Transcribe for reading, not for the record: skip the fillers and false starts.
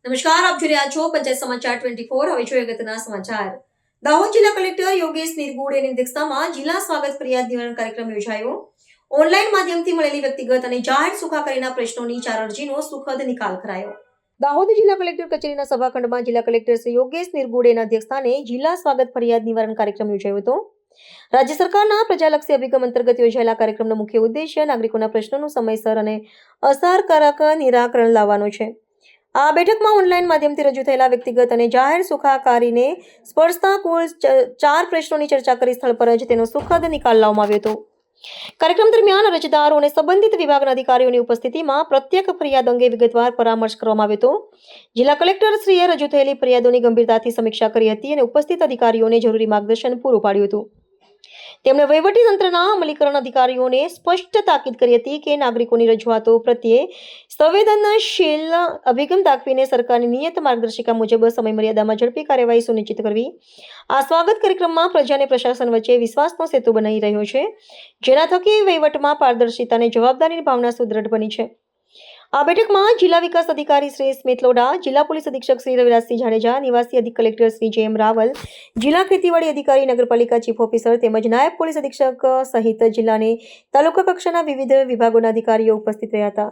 નમસ્કાર, આપ જોઈ રહ્યા છો પંચાયત સમાચાર 24। હવે જોઈએ અગત્યના સમાચાર। દાહોદ જિલ્લા કલેક્ટર યોગેશ નિરગુડેની અધ્યક્ષતામાં જિલ્લા સ્વાગત ફરિયાદ નિવારણ કાર્યક્રમ યોજાયો। ઓનલાઈન માધ્યમથી મળેલી વ્યક્તિગત અને જાહેર સુખાકારીના પ્રશ્નોની 4 અરજીનો સુખદ નિકાલ કરાયો। દાહોદ જિલ્લા કલેક્ટર કચેરીના સભાખંડમાં જિલ્લા કલેક્ટર શ્રી યોગેશ નિરગુડેના અધ્યક્ષસ્થાને જિલ્લા સ્વાગત ફરિયાદ નિવારણ કાર્યક્રમ યોજાયો હતો। રાજ્ય સરકારના પ્રજાલક્ષી અભિગમ અંતર્ગત યોજાયેલા કાર્યક્રમનો મુખ્ય ઉદ્દેશ્ય નાગરિકોના પ્રશ્નોનું સમયસર અને અસરકારક નિરાકરણ લાવવાનો છે। આ બેઠકમાં ઓનલાઈન માધ્યમથી રજૂ થયેલા વ્યક્તિગત અને જાહેર સુખાકારીને સ્પર્શતા કુલ 4 પ્રશ્નોની ચર્ચા કરી સ્થળ પર જ તેનો સુખદ નિકાલ લાવવામાં આવ્યો હતો। કાર્યક્રમ દરમિયાન અરજદારો અને સંબંધિત વિભાગના અધિકારીઓની ઉપસ્થિતિમાં પ્રત્યેક ફરિયાદ અંગે વિગતવાર પરામર્શ કરવામાં આવ્યો હતો। જિલ્લા કલેક્ટર શ્રીએ રજૂ થયેલી ફરિયાદોની ગંભીરતાથી સમીક્ષા કરી હતી અને ઉપસ્થિત અધિકારીઓને જરૂરી માર્ગદર્શન પૂરું પાડ્યું હતું। તેમણે વહીવટી તંત્રના અમલીકરણ અધિકારીઓને સ્પષ્ટ તાકીદ કરી હતી કે નાગરિકોની રજૂઆતો પ્રત્યે સંવેદનશીલ અભિગમ દાખવીને સરકારની નિયત માર્ગદર્શિકા મુજબ સમય મર્યાદામાં ઝડપી કાર્યવાહી સુનિશ્ચિત કરવી। આ સ્વાગત કાર્યક્રમમાં પ્રજા અને પ્રશાસન વચ્ચે વિશ્વાસનો સેતુ બની રહ્યો છે, જેના થકી વહીવટમાં પારદર્શિતા અને જવાબદારીની ભાવના સુદૃઢ બની છે। આ બેઠકમાં જિલ્લા વિકાસ અધિકારી શ્રી સ્મિત લોઢા, જિલ્લા પોલીસ અધિક્ષક શ્રી રવિરાજસિંહ જાડેજા, નિવાસી અધિક કલેક્ટર શ્રી જે.એમ. રાવલ, જિલ્લા ખેતીવાડી અધિકારી, નગરપાલિકા ચીફ ઓફિસર તેમજ નાયબ પોલીસ અધિક્ષક સહિત જિલ્લાની તાલુકા કક્ષાના વિવિધ વિભાગોના અધિકારીઓ ઉપસ્થિત રહ્યા હતા।